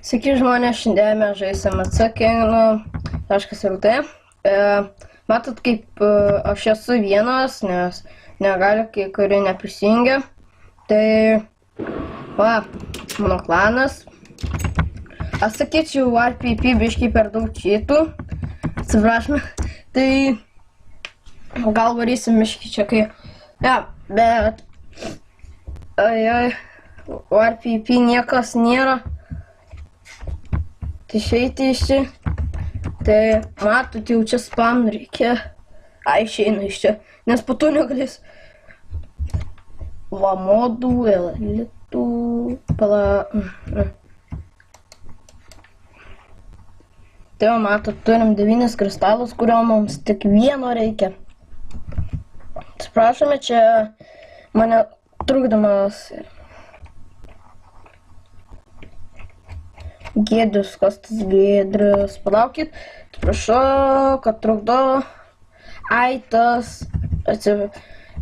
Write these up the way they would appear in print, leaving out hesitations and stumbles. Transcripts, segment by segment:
Sveiki žmonės, šiandien mes žaisim atsakingų.lt. Matot, kaip aš esu vienas, nes negali kai kurie neprisijungia. Tai, va, mano klanas. Aš sakyčiau, RPP biškai per daug čytų. Atsiprašome. Tai, gal varysim biškai čia kai... Ja, bet... RPP niekas nėra. Tai išeiti iš čia. Tai matot, jau čia spam reikia. Išeina iš čia. Nes po to negalės. Va, modų, elitų, Tai va, matot, turim 9 kristalus, kurio mums tik vieno reikia. Atsiprašome, čia mane trukdamas. Giedrius, kas tas Giedrius? Palaukit, prašau, kad trukdo. Tas.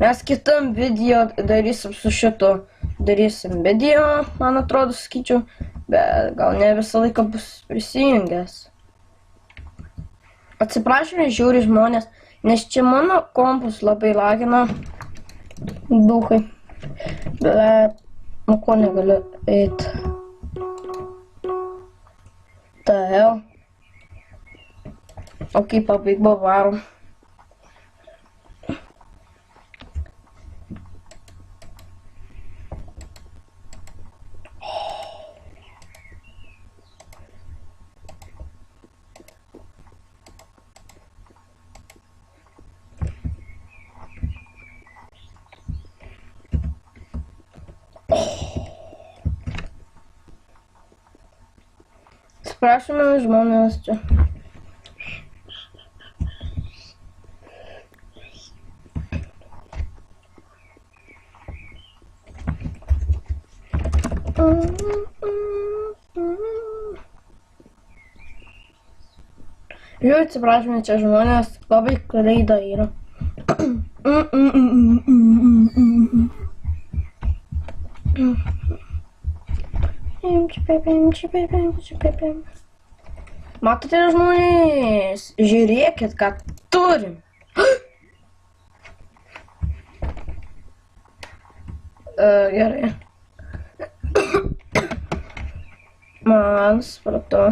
Mes kitam video darysim su šito. Darysim video, man atrodo, sakyčiau. Bet gal ne visą laiką bus prisijungęs. Atsiprašome, žiūri žmonės, nes čia mano kompus labai lagina. Duhai. Bet, nu ko negaliu eiti. Ok, pabaigba varom. Atsiprašome žmonės čia. Žiūrėjau, atsiprašome čia žmonės, labai klaida yra. Matote žmonės, žiūrėkit, ką turim. Gerai. Man supratau.